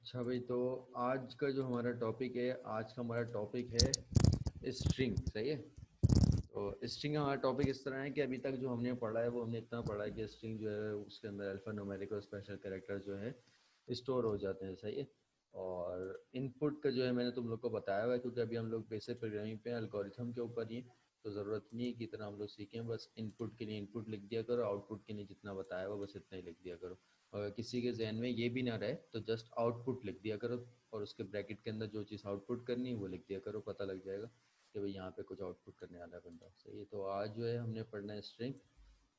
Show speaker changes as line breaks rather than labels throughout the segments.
अच्छा भाई, तो आज का जो हमारा टॉपिक है, आज का हमारा टॉपिक है स्ट्रिंग। सही है। तो स्ट्रिंग हमारा टॉपिक इस तरह है कि अभी तक जो हमने पढ़ा है वो हमने इतना पढ़ा है कि स्ट्रिंग जो है उसके अंदर अल्फा न्यूमेरिक और स्पेशल कैरेक्टर जो है स्टोर हो जाते हैं। सही है। और इनपुट का जो है मैंने तुम लोग को बताया हुआ है, क्योंकि अभी हम लोग बेसिक प्रोग्रामिंग पे एल्गोरिथम के ऊपर ही हैं, तो ज़रूरत नहीं है कि इतना हम लोग सीखें। बस इनपुट के लिए इनपुट लिख दिया करो, आउटपुट के लिए जितना बताया हुआ बस इतना ही लिख दिया करो। और किसी के जहन में ये भी ना रहे तो जस्ट आउटपुट लिख दिया करो, और उसके ब्रैकेट के अंदर जो चीज़ आउटपुट करनी है वो लिख दिया करो, पता लग जाएगा कि भाई यहाँ पे कुछ आउटपुट करने वाला है बंदा। सही है। तो आज जो है हमने पढ़ना है स्ट्रिंग।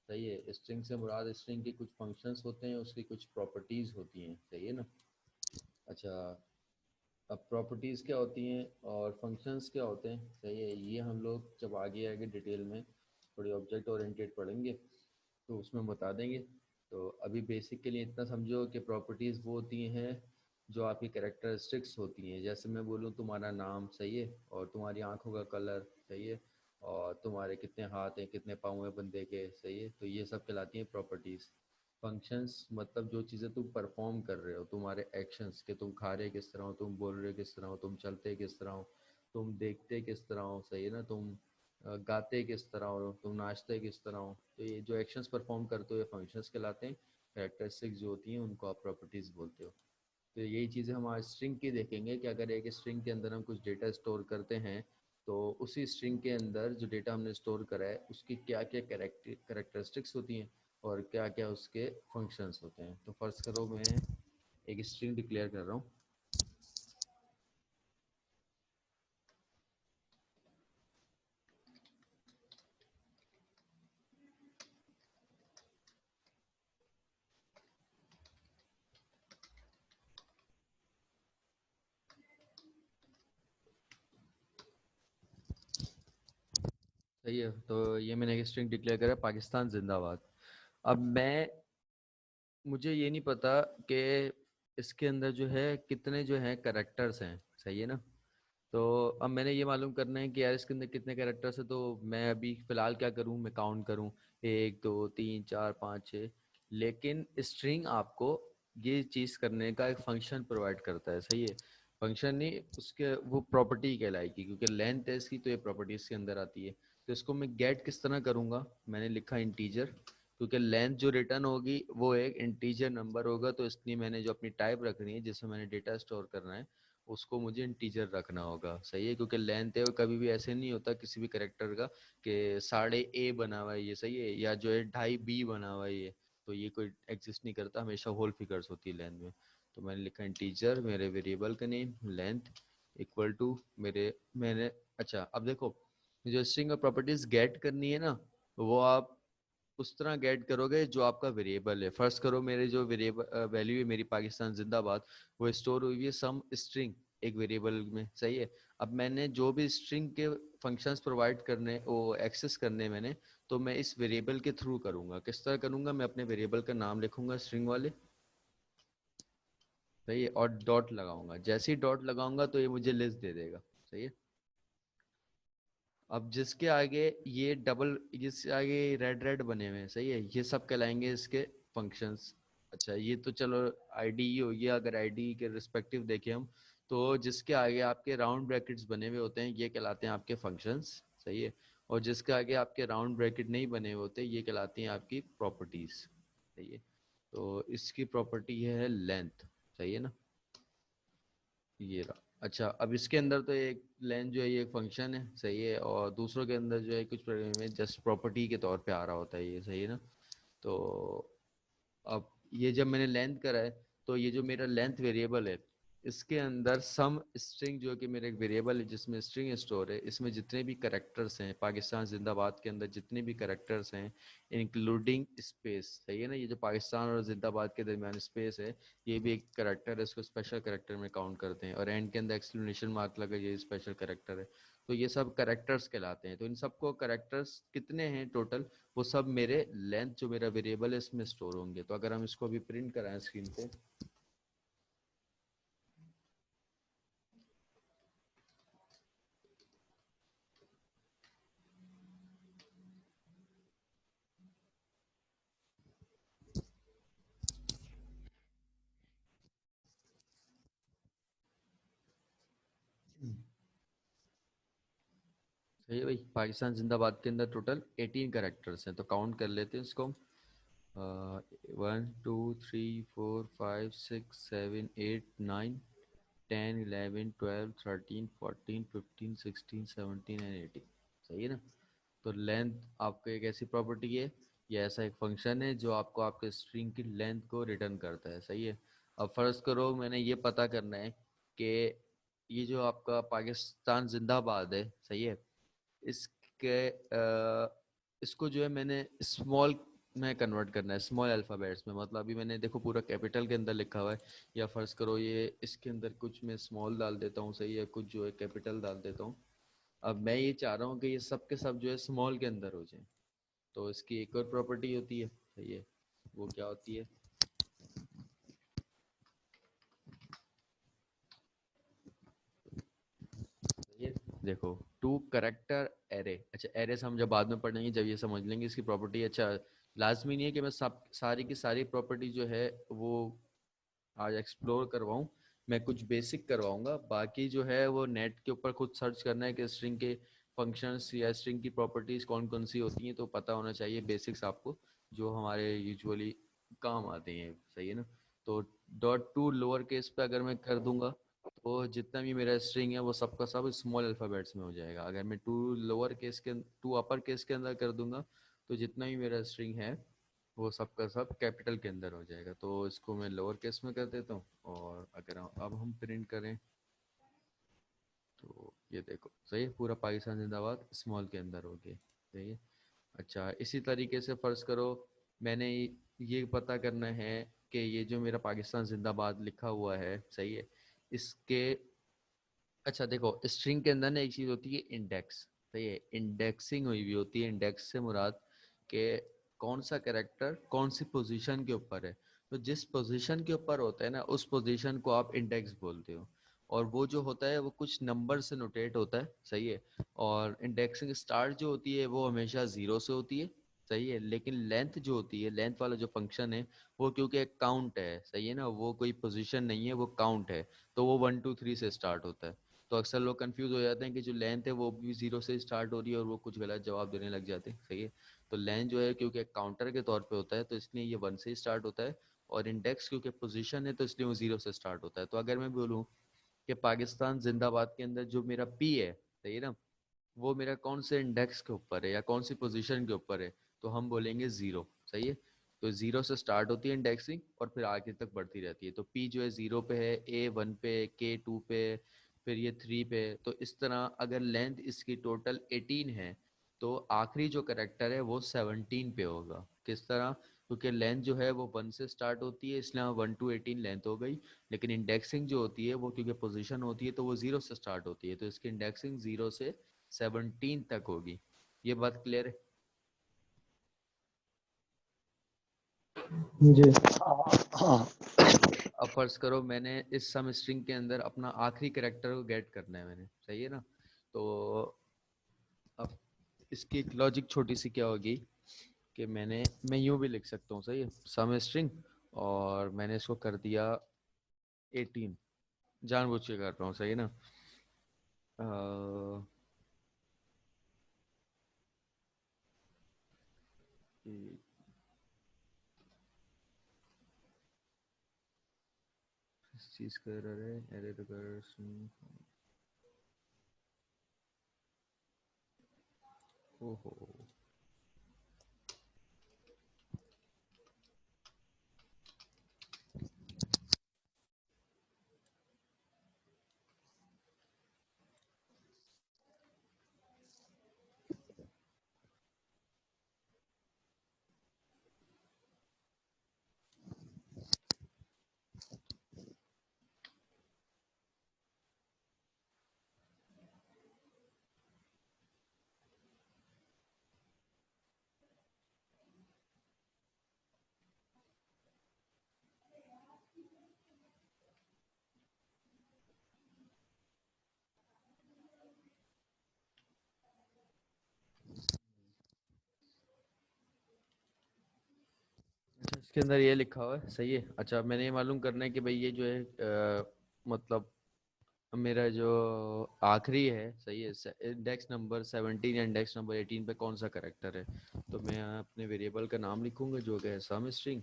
सही है। स्ट्रिंग से मुराद स्ट्रिंग के कुछ फंक्शंस होते हैं, उसकी कुछ प्रॉपर्टीज़ होती हैं। सही है ना। अच्छा, अब प्रॉपर्टीज़ क्या होती हैं और फंक्शंस क्या होते हैं, सही है, ये हम लोग जब आगे आगे डिटेल में थोड़ी ऑब्जेक्ट ओरिएंटेड पढ़ेंगे तो उसमें बता देंगे। तो अभी बेसिक के लिए इतना समझो कि प्रॉपर्टीज़ वो होती हैं जो आपकी कैरेक्टरिस्टिक्स होती हैं। जैसे मैं बोलूँ तुम्हारा नाम, सही है, और तुम्हारी आंखों का कलर, सही है, और तुम्हारे कितने हाथ हैं कितने पाँव हैं बंदे के, सही है, तो ये सब कहलाती हैं प्रॉपर्टीज़। फंक्शंस मतलब जो चीज़ें तुम परफॉर्म कर रहे हो, तुम्हारे एक्शंस, कि तुम खा रहे किस तरह हो, तुम बोल रहे किस तरह हो, तुम चलते किस तरह हो, तुम देखते किस तरह हो, सही है ना, तुम गाते किस तरह हो, तुम नाचते किस तरह हो, तो ये जो एक्शंस परफॉर्म करते हो ये फंक्शंस कहलाते हैं। कैरेक्टरिस्टिक्स जो होती हैं उनको आप प्रॉपर्टीज़ बोलते हो। तो यही चीज़ें हम आज स्ट्रिंग की देखेंगे कि अगर एक स्ट्रिंग के अंदर हम कुछ डेटा स्टोर करते हैं तो उसी स्ट्रिंग के अंदर जो डेटा हमने स्टोर करा है उसकी क्या क्या कैरेक्टरिस्टिक्स होती हैं और क्या क्या उसके फंक्शंस होते हैं। तो फर्ज करो मैं एक स्ट्रिंग डिक्लेयर कर रहा हूँ। सही है। तो ये मैंने एक स्ट्रिंग डिक्लेयर करा, पाकिस्तान जिंदाबाद। अब मैं, मुझे ये नहीं पता कि इसके अंदर जो है कितने जो है करेक्टर्स हैं। सही है ना। तो अब मैंने ये मालूम करना है कि यार इसके अंदर कितने कैरेक्टर्स है, तो मैं अभी फ़िलहाल क्या करूँ, मैं काउंट करूँ, एक दो तीन चार पाँच छः। लेकिन स्ट्रिंग आपको ये चीज़ करने का एक फंक्शन प्रोवाइड करता है। सही है। फंक्शन नहीं, उसके वो प्रॉपर्टी कहलाएगी, क्योंकि लेंथ है इसकी तो ये प्रॉपर्टीज़ के अंदर आती है। तो इसको मैं गेट किस तरह करूँगा, मैंने लिखा इंटीजर, क्योंकि लेंथ जो रिटर्न होगी वो एक इंटीजर नंबर होगा, तो इसलिए मैंने जो अपनी टाइप रखनी है जिसमें मैंने डेटा स्टोर करना है उसको मुझे इंटीजर रखना होगा। सही है। क्योंकि लेंथ है, और कभी भी ऐसे नहीं होता किसी भी करेक्टर का कि 12.5 बना हुआ है ये, सही है, या जो है 2.5 B बना हुआ है ये, तो ये कोई एग्जिस्ट नहीं करता, हमेशा होल फिगर्स होती है लेंथ में। तो मैंने लिखा इंटीजर, मेरे वेरिएबल का नेम लेंथ इक्वल टू मेरे, मैंने, अच्छा अब देखो, जो स्ट्रिंग ऑफ प्रॉपर्टीज गेट करनी है ना, वो आप उस तरह गेट करोगे जो आपका वेरिएबल है। फर्स्ट करो मेरे जो वेरिएबल वैल्यू है मेरी पाकिस्तान जिंदाबाद, वो स्टोर हुई है सम स्ट्रिंग एक वेरिएबल में। सही है। अब मैंने जो भी स्ट्रिंग के फंक्शंस प्रोवाइड करने, वो एक्सेस करने मैंने, तो मैं इस वेरिएबल के थ्रू करूंगा। किस तरह करूंगा, मैं अपने वेरिएबल का नाम लिखूंगा स्ट्रिंग वाले, सही है, और डॉट लगाऊंगा। जैसे ही डॉट लगाऊंगा तो ये मुझे लिस्ट दे देगा। सही है। अब जिसके आगे ये डबल, जिसके आगे रेड रेड बने हुए हैं, सही है, ये सब कहलाएंगे इसके फंक्शंस। अच्छा, ये तो चलो आईडी ही हो गया। अगर आईडी के रिस्पेक्टिव देखें हम, तो जिसके आगे आपके राउंड ब्रैकेट्स बने हुए होते हैं ये कहलाते हैं आपके फंक्शंस। सही है। और जिसके आगे आपके राउंड ब्रैकेट नहीं बने हुए होते ये कहलाती हैं आपकी प्रॉपर्टीज। सही है। तो इसकी प्रॉपर्टी है लेंथ। सही है ना। ये रहा। अच्छा, अब इसके अंदर तो एक लेन जो है ये एक फंक्शन है, सही है, और दूसरों के अंदर जो है कुछ प्रोग्राम में जस्ट प्रॉपर्टी के तौर पे आ रहा होता है ये। सही है ना। तो अब ये जब मैंने लेंथ करा है, तो ये जो मेरा लेंथ वेरिएबल है इसके अंदर सम स्ट्रिंग जो कि मेरा एक वेरिएबल है जिसमें स्ट्रिंग स्टोर है, इसमें जितने भी करेक्टर्स हैं पाकिस्तान जिंदाबाद के अंदर, जितने भी करेक्टर्स हैं इंक्लूडिंग स्पेस, सही है ना, ये जो पाकिस्तान और जिंदाबाद के दरमियान स्पेस है ये भी एक करेक्टर है, इसको स्पेशल करेक्टर में काउंट करते हैं। और एंड के अंदर एक्सक्लेमेशन मार्क लगा, ये स्पेशल करेक्टर है। तो ये सब करेक्टर्स कहलाते हैं। तो इन सबको करेक्टर्स कितने हैं टोटल, वो सब मेरे लेंथ जो मेरा वेरिएबल है इसमें स्टोर होंगे। तो अगर हम इसको अभी प्रिंट कराएं स्क्रीन पे, ये भाई पाकिस्तान जिंदाबाद के अंदर टोटल 18 कैरेक्टर्स हैं, तो काउंट कर लेते हैं इसको। 1 2 3 4 5 6 7 8 9 10 11 12 13 14 15 16 17 एंड 18। सही है ना? तो लेंथ आपको एक ऐसी प्रॉपर्टी है, ये ऐसा एक फंक्शन है जो आपको आपके स्ट्रिंग की लेंथ को रिटर्न करता है। सही है। अब फर्ज करो मैंने ये पता करना है कि ये जो आपका पाकिस्तान जिंदाबाद है, सही है, इसके इसको जो है मैंने स्मॉल में कन्वर्ट करना है, स्मॉल अल्फ़ाबेट्स में। मतलब अभी मैंने देखो पूरा कैपिटल के अंदर लिखा हुआ है, या फर्ज करो ये इसके अंदर कुछ मैं स्मॉल डाल देता हूँ, सही है, कुछ जो है कैपिटल डाल देता हूँ। अब मैं ये चाह रहा हूँ कि ये सब के सब जो है स्मॉल के अंदर हो जाए। तो इसकी एक और प्रॉपर्टी होती है, सही है, वो क्या होती है? ये देखो, टू करेक्टर एरे। अच्छा, एरे से हम जब बाद में पढ़ेंगे, जब ये समझ लेंगे इसकी प्रॉपर्टी। अच्छा, लाजमी नहीं है कि मैं सब सारी की सारी प्रॉपर्टी जो है वो आज एक्सप्लोर करवाऊँ। मैं कुछ बेसिक करवाऊंगा, बाकी जो है वो नेट के ऊपर खुद सर्च करना है कि स्ट्रिंग के फंक्शंस या स्ट्रिंग की प्रॉपर्टीज कौन कौन सी होती हैं, तो पता होना चाहिए बेसिक्स आपको, जो हमारे यूजुअली काम आते हैं। सही है ना? तो डॉट टू लोअर केस पे अगर मैं कर दूंगा, तो जितना भी मेरा स्ट्रिंग है वो सबका सब स्मॉल अल्फ़ाबेट्स में हो जाएगा। अगर मैं टू अपर केस के अंदर कर दूंगा, तो जितना भी मेरा स्ट्रिंग है वो सब का सब कैपिटल के अंदर हो जाएगा। तो इसको मैं लोअर केस में कर देता हूँ, और अगर अब हम प्रिंट करें तो ये देखो, सही है, पूरा पाकिस्तान जिंदाबाद स्मॉल के अंदर हो गया। सही है। अच्छा, इसी तरीके से फर्ज करो मैंने ये पता करना है कि ये जो मेरा पाकिस्तान जिंदाबाद लिखा हुआ है, सही है, इसके, अच्छा देखो, स्ट्रिंग के अंदर ना एक चीज होती है इंडेक्स। सही है, इंडेक्सिंग हुई हुई होती है। इंडेक्स से मुराद के कौन सा कैरेक्टर कौन सी पोजीशन के ऊपर है। तो जिस पोजीशन के ऊपर होता है ना, उस पोजीशन को आप इंडेक्स बोलते हो। और वो जो होता है वो कुछ नंबर से नोटेट होता है। सही है। और इंडेक्सिंग स्टार्ट जो होती है वो हमेशा जीरो से होती है। सही है। लेकिन लेंथ जो होती है, लेंथ वाला जो फंक्शन है, वो क्योंकि एक काउंट है, सही है ना, वो कोई पोजीशन नहीं है, वो काउंट है, तो वो 1 2 3 से स्टार्ट होता है। तो अक्सर लोग कंफ्यूज हो जाते हैं कि जो लेंथ है वो भी जीरो से स्टार्ट हो रही है, और वो कुछ गलत जवाब देने लग जाते हैं। सही है। तो लेंथ जो है क्योंकि काउंटर के तौर पे होता है, तो इसलिए ये 1 से स्टार्ट होता है। और इंडेक्स क्योंकि पोजीशन है, तो इसलिए वो जीरो से स्टार्ट होता है। तो अगर मैं बोलूँ कि पाकिस्तान जिंदाबाद के अंदर जो मेरा पी है, सही है ना, वो मेरा कौन से इंडेक्स के ऊपर है या कौन सी पोजीशन के ऊपर है, तो हम बोलेंगे जीरो। सही है। तो जीरो से स्टार्ट होती है इंडेक्सिंग, और फिर आगे तक बढ़ती रहती है। तो पी जो है जीरो पे है, ए वन पे, के टू पे, फिर ये थ्री पे। तो इस तरह अगर लेंथ इसकी टोटल 18 है, तो आखिरी जो करेक्टर है वो 17 पे होगा। किस तरह? क्योंकि लेंथ जो है वो 1 से स्टार्ट होती है, इसलिए 1 to 18 लेंथ हो गई। लेकिन इंडेक्सिंग जो होती है वो क्योंकि पोजीशन होती है, तो वो जीरो से स्टार्ट होती है, तो इसकी इंडेक्सिंग जीरो से 17 तक होगी। ये बात क्लियर है?
जी।
हाँ। अब फर्ज करो मैंने इस सम स्ट्रिंग के अंदर अपना आखिरी करेक्टर को गेट करना है मैंने, सही है ना? तो अब इसकी एक लॉजिक छोटी सी क्या होगी कि मैं यूं भी लिख सकता हूँ, सही है, सम स्ट्रिंग, और मैंने इसको कर दिया 18, जानबूझ के कर रहा हूँ, सही है ना? अ, इस चीज का एरर है, एरर रिकर्शन। ओहो। अच्छा, इसके अंदर ये लिखा हुआ है, सही है। अच्छा, मैंने ये मालूम करना है कि भाई ये जो है मतलब मेरा जो आखिरी है, सही है, इंडेक्स नंबर 17 या इंडेक्स नंबर 18 पे कौन सा करेक्टर है, तो मैं यहाँ अपने वेरिएबल का नाम लिखूंगा जो कि है सम स्ट्रिंग,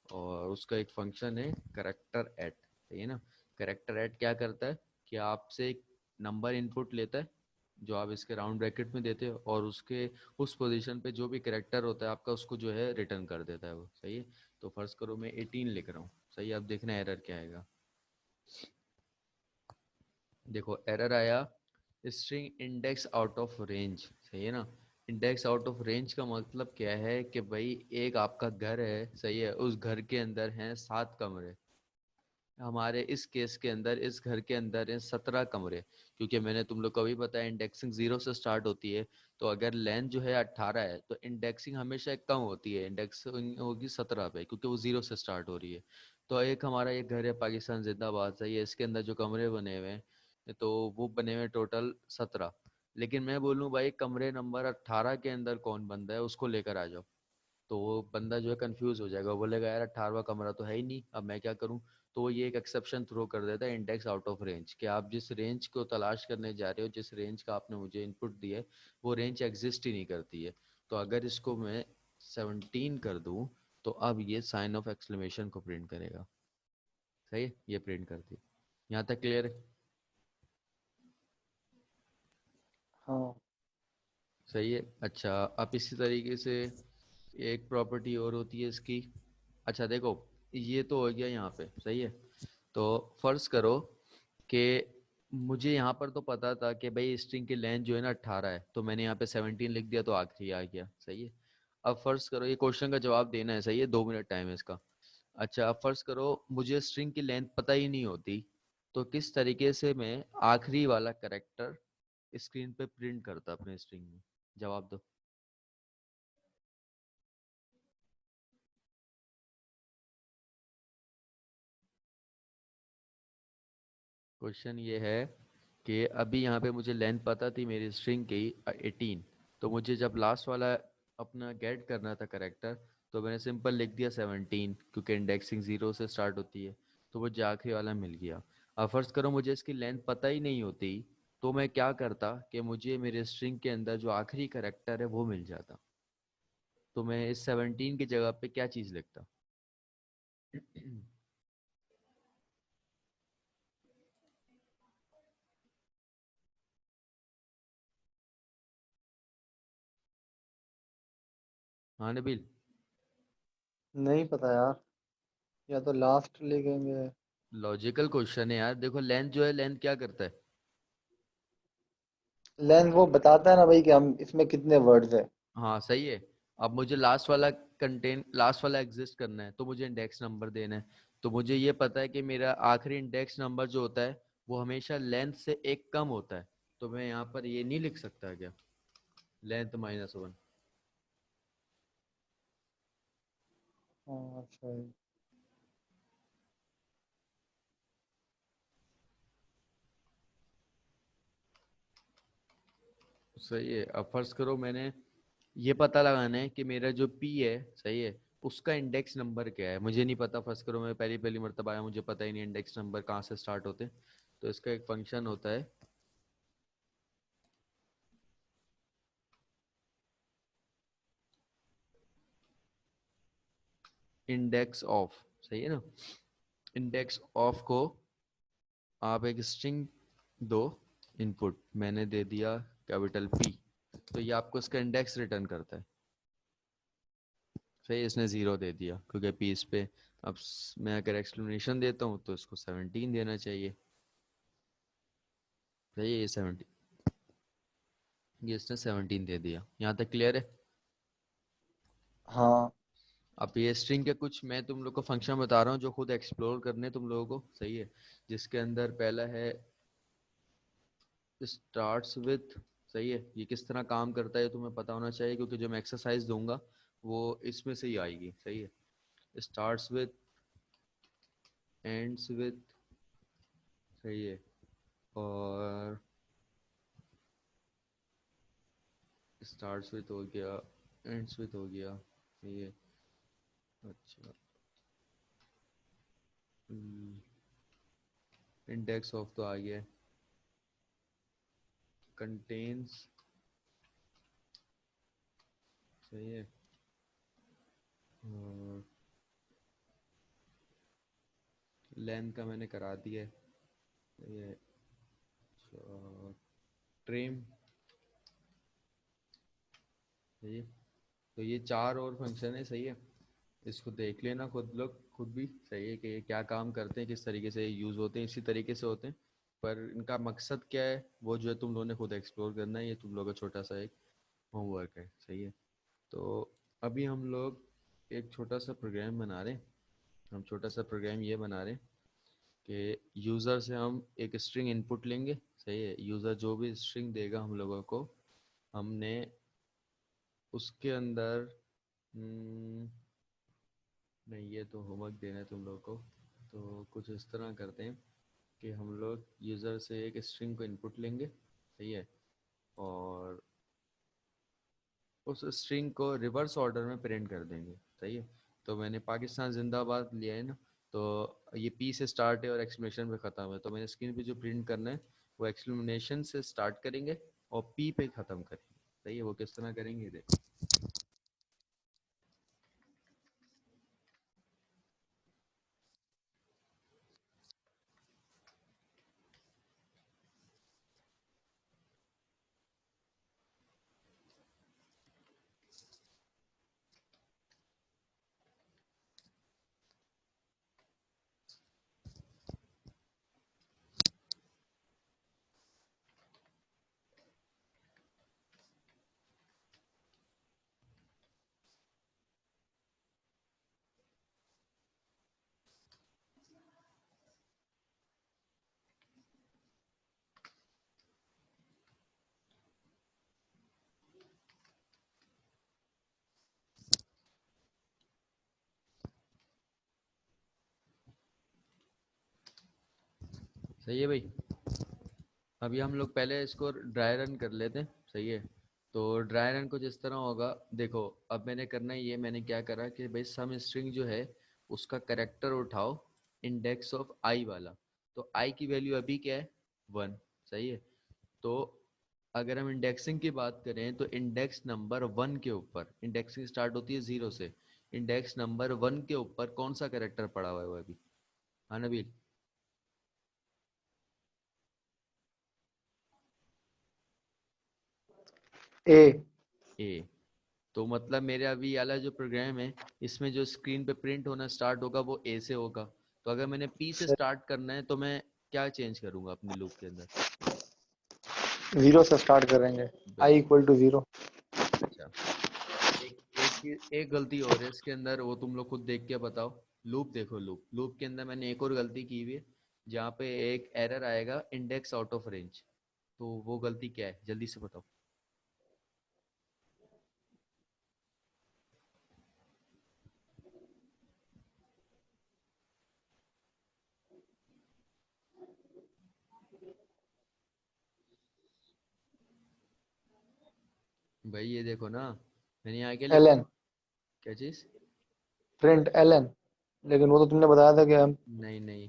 और उसका एक फंक्शन है करेक्टर एट, सही है ना। करेक्टर एट क्या करता है कि आपसे एक नंबर इनपुट लेता है जो आप इसके राउंड ब्रैकेट में देते हो, और उसके उस पोजीशन पे जो भी करेक्टर होता है आपका उसको जो है रिटर्न कर देता है वो, सही है। तो फर्ज करो मैं 18 लिख रहा हूँ, सही है। अब देखना एरर क्या आएगा। देखो एरर आया, string index out of range, सही है ना। इंडेक्स आउट ऑफ रेंज का मतलब क्या है कि भाई एक आपका घर है, सही है, उस घर के अंदर हैं 7 कमरे। हमारे इस केस के अंदर इस घर के अंदर हैं 17 कमरे, क्योंकि मैंने तुम लोग को भी बताया इंडेक्सिंग 0 से स्टार्ट होती है। तो अगर लेंथ जो है 18 है तो इंडेक्सिंग हमेशा कम होती है, इंडेक्सिंग होगी 17 पे, क्योंकि वो 0 से स्टार्ट हो रही है। तो एक हमारा ये घर है पाकिस्तान जिंदाबाद, सही है, इसके अंदर जो कमरे बने हुए हैं तो वो बने हुए टोटल 17। लेकिन मैं बोलूँ भाई कमरे नंबर 18 के अंदर कौन बंदा है उसको लेकर आ जाओ, तो वो बंदा जो है कंफ्यूज हो जाएगा, वो बोलेगा यार 18वां कमरा तो है ही नहीं, अब मैं क्या करूं। तो वो ये एक एक्सेप्शन थ्रो कर देता है इंडेक्स आउट ऑफ रेंज, कि आप जिस रेंज को तलाश करने जा रहे हो, जिस रेंज का आपने मुझे इनपुट दिया है वो रेंज एग्जिस्ट ही नहीं करती है। तो अगर इसको मैं 17 कर दूं तो अब ये साइन ऑफ एक्सक्लेमेशन को प्रिंट करेगा, सही है, ये प्रिंट कर दी। यहाँ तक क्लियर है?
हाँ।
सही है। अच्छा, अब इसी तरीके से एक प्रॉपर्टी और होती है इसकी। अच्छा देखो, ये तो हो गया यहाँ पे, सही है। तो फर्ज करो कि मुझे यहाँ पर तो पता था कि भाई स्ट्रिंग की लेंथ जो है ना 18 है, तो मैंने यहाँ पे 17 लिख दिया तो आखिरी आ गया, सही है। अब फर्ज करो ये क्वेश्चन का जवाब देना है, सही है, 2 मिनट टाइम है इसका। अच्छा अब फर्ज करो मुझे स्ट्रिंग की लेंथ पता ही नहीं होती, तो किस तरीके से मैं आखिरी वाला करेक्टर स्क्रीन पे प्रिंट करता अपने स्ट्रिंग में, जवाब दो। क्वेश्चन ये है कि अभी यहाँ पे मुझे लेंथ पता थी मेरी स्ट्रिंग की 18, तो मुझे जब लास्ट वाला अपना गेट करना था करेक्टर, तो मैंने सिंपल लिख दिया 17, क्योंकि इंडेक्सिंग 0 से स्टार्ट होती है, तो मुझे आखिरी वाला मिल गया। अब फर्ज करो मुझे इसकी लेंथ पता ही नहीं होती, तो मैं क्या करता कि मुझे मेरे स्ट्रिंग के अंदर जो आखिरी करेक्टर है वो मिल जाता, तो मैं इस 17 की जगह पे क्या चीज़ लिखता? हाँ नबील।
नहीं पता यार, या तो लास्ट लिखेंगे।
लॉजिकल क्वेश्चन है यार, देखो लेंथ जो है, लेंथ क्या करता है?
लेंथ वो बताता है ना भाई कि हम इसमें कितने वर्ड्स है।
हाँ सही है। अब मुझे लास्ट वाला एग्जिस्ट करना है, तो मुझे इंडेक्स नंबर देना है। तो मुझे ये पता है कि मेरा आखिरी इंडेक्स नंबर जो होता है वो हमेशा लेंथ से एक कम होता है, तो मैं यहाँ पर ये नहीं लिख सकता क्या, लेंथ -1।
हाँ सही।
सही है। अब फर्ज करो मैंने ये पता लगाना है कि मेरा जो पी है, सही है, उसका इंडेक्स नंबर क्या है, मुझे नहीं पता। फर्ज करो मैं पहली पहली मरतबा आया, मुझे पता ही नहीं इंडेक्स नंबर कहाँ से स्टार्ट होते हैं। तो इसका एक फंक्शन होता है इंडेक्स ऑफ, सही है ना। इंडेक्स ऑफ को आप एक स्ट्रिंग दो, इनपुट मैंने दे दिया कैपिटल पी, तो ये आपको इसका इंडेक्स रिटर्न करता है। सही, इसने 0 दे दिया क्योंकि पी इस पे। अब मैं अगर एक्सप्लेनेशन देता हूँ तो इसको 17 देना चाहिए। सही है, ये 17, ये इसने 17 दे दिया। यहाँ तक क्लियर है?
हाँ।
अब ये स्ट्रिंग के कुछ मैं तुम लोग को फंक्शन बता रहा हूँ जो खुद एक्सप्लोर करने तुम लोगों को, सही है। जिसके अंदर पहला है स्टार्ट्स विथ, सही है। ये किस तरह काम करता है तुम्हें पता होना चाहिए, क्योंकि जो मैं एक्सरसाइज दूंगा वो इसमें से ही आएगी, सही है। स्टार्ट्स विथ, एंड्स विथ, सही है, और स्टार्ट्स विथ हो गया, एंड्स विथ हो गया, सही है। अच्छा, इंडेक्स ऑफ तो आ गया है। कंटेन्स, सही है, लेंथ का मैंने करा दिया है, सही है, ट्रिम, सही है। तो ये 4 और फंक्शन है, सही है। इसको देख लेना खुद लोग खुद भी, सही है, कि ये क्या काम करते हैं, किस तरीके से यूज़ होते हैं, इसी तरीके से होते हैं। पर इनका मकसद क्या है वो जो है तुम लोगों ने खुद एक्सप्लोर करना है, ये तुम लोगों का छोटा सा एक होमवर्क है, सही है। तो अभी हम लोग एक छोटा सा प्रोग्राम बना रहे हैं। हम छोटा सा प्रोग्राम ये बना रहे हैं कि यूज़र से हम एक स्ट्रिंग इनपुट लेंगे, सही है। यूज़र जो भी स्ट्रिंग देगा हम लोगों को, हमने उसके अंदर नहीं, ये तो होमवर्क देना है तुम लोगों को। तो कुछ इस तरह करते हैं कि हम लोग यूज़र से एक स्ट्रिंग को इनपुट लेंगे, सही है, और उस स्ट्रिंग को रिवर्स ऑर्डर में प्रिंट कर देंगे, सही है। तो मैंने पाकिस्तान जिंदाबाद लिया है ना, तो ये पी से स्टार्ट है और एक्सक्लेमेशन पे ख़त्म है, तो मैंने स्क्रीन पे जो प्रिंट करना है वो एक्सक्लेमेशन से स्टार्ट करेंगे और पी पे ख़त्म करेंगे, सही है। वो किस तरह करेंगे देखो। सही है भाई। अभी हम लोग पहले इसको ड्राई रन कर लेते हैं, सही है। तो ड्राई रन कुछ इस तरह होगा, देखो। अब मैंने करना है ये, मैंने क्या करा कि भाई सम स्ट्रिंग जो है उसका करेक्टर उठाओ इंडेक्स ऑफ आई वाला। तो आई की वैल्यू अभी क्या है, 1, सही है। तो अगर हम इंडेक्सिंग की बात करें तो इंडेक्स नंबर 1 के ऊपर, इंडेक्सिंग स्टार्ट होती है 0 से, इंडेक्स नंबर 1 के ऊपर कौन सा करेक्टर पड़ा हुआ है वो अभी, हाँ नबील?
ए।
ए। तो मतलब मेरे अभी वाला जो प्रोग्राम है इसमें जो स्क्रीन पे प्रिंट होना स्टार्ट होगा वो ए से होगा। तो अगर मैंने पी से स्टार्ट करना है तो मैं क्या चेंज करूंगा अपने लूप के अंदर?
0 से स्टार्ट करेंगे। आई
बिल्कुल।
Equal to 0।
अच्छा, एक गलती और है इसके अंदर, वो तुम लोग खुद देख के बताओ। लूप देखो, लूप लूप के अंदर मैंने एक और गलती की हुई है, जहाँ पे एक एरर आएगा इंडेक्स आउट ऑफ रेंज। तो वो गलती क्या है, जल्दी से बताओ। भाई ये देखो ना, मैंने यहाँ क्या लिखा है,
एलन।
क्या चीज़?
Print Elon. लेकिन वो तो तुमने बताया था कि हम।
नहीं नहीं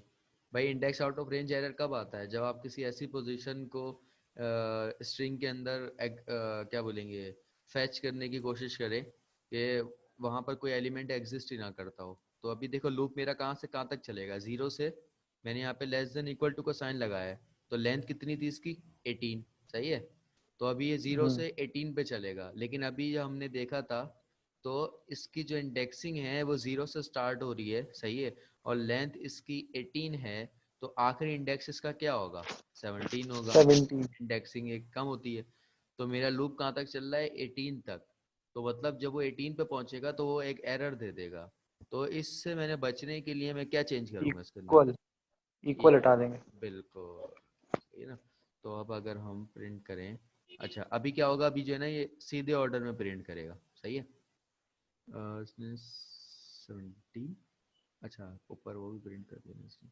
भाई, index out of range error कब आता है? जब आप किसी ऐसी पोजीशन को स्ट्रिंग के अंदर क्या बोलेंगे, फैच करने की कोशिश करें कि वहां पर कोई एलिमेंट एग्जिस्ट ही ना करता हो। तो अभी देखो लूप मेरा कहाँ से कहाँ तक चलेगा, 0 से, मैंने यहाँ पे लेस देन इक्वल टू का साइन लगाया है। तो लेंथ कितनी थी इसकी, 18, सही है। तो अभी ये 0
हम्म।
से 18 पे चलेगा, लेकिन अभी जो हमने देखा था तो इसकी जो इंडेक्सिंग है वो 0 से स्टार्ट हो रही है, सही है, और लेंथ इसकी 18 है। तो आखिरी इंडेक्स इसका क्या होगा, 17 होगा।
17।
इंडेक्सिंग एक कम होती है। तो मेरा लूप कहाँ तक चल रहा है, 18 तक। तो मतलब जब वो 18 पे पहुंचेगा तो वो एक एरर दे देगा। तो इससे मैंने बचने के लिए मैं क्या चेंज करूंगा इसके अंदर?
इक्वल। इक्वल हटा देंगे।
बिल्कुल, सही है ना। तो अब अगर हम प्रिंट करें, अच्छा अभी क्या होगा, अभी जो है ना ये सीधे ऑर्डर में प्रिंट करेगा, सही है। इसने 17, अच्छा ऊपर वो भी प्रिंट कर देना इसने।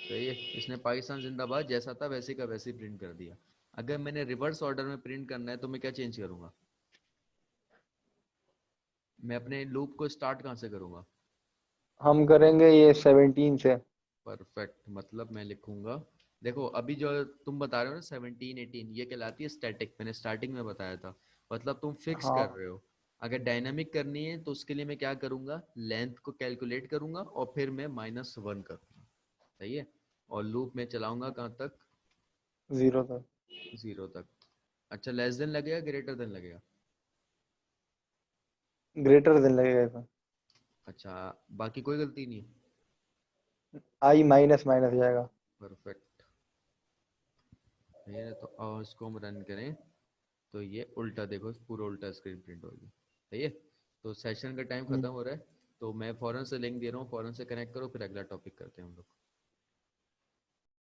सही है, इसने पाकिस्तान जिंदाबाद जैसा था वैसे का वैसे ही प्रिंट कर दिया। अगर मैंने रिवर्स ऑर्डर में प्रिंट करना है तो मैं क्या चेंज करूंगा? मैं अपने लूप को स्टार्ट कहाँ से करूंगा?
हम करेंगे ये 17 से।
परफेक्ट, मतलब मैं लिखूंगा। देखो अभी जो तुम बता रहे हो ना 17 18, ये कहलाती है स्टैटिक, मैंने स्टार्टिंग में बताया था। मतलब तुम फिक्स कर
हाँ।
रहे हो। अगर डायनामिक करनी है तो उसके लिए मैं क्या करूंगा, लेंथ को कैलकुलेट करूंगा और फिर मैं -1 करूंगा। सही है। और लूप में चलाऊंगा कहाँ तक?
0 तक।
0 तक। अच्छा, लेस देन लगेगा ग्रेटर देन लगेगा?
ग्रेटर देन लगेगा इसमें।
अच्छा, बाकी कोई गलती नहीं है?
आई माइनस माइनस जाएगा।
परफेक्ट। ये तो और इसको हम रन करें तो ये उल्टा, देखो पूरा उल्टा स्क्रीन प्रिंट होगी। सही है। तो सेशन का टाइम
हम्म।
खत्म हो रहा है, तो मैं फौरन से लिंक दे रहा हूँ, फौरन से कनेक्ट करो, फिर अगला टॉपिक करते हैं हम लोग।